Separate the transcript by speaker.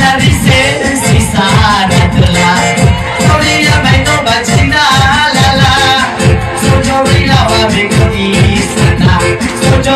Speaker 1: la dice si sana la Soria me no bachina la la Sojo rila wa me kodi sana Sojo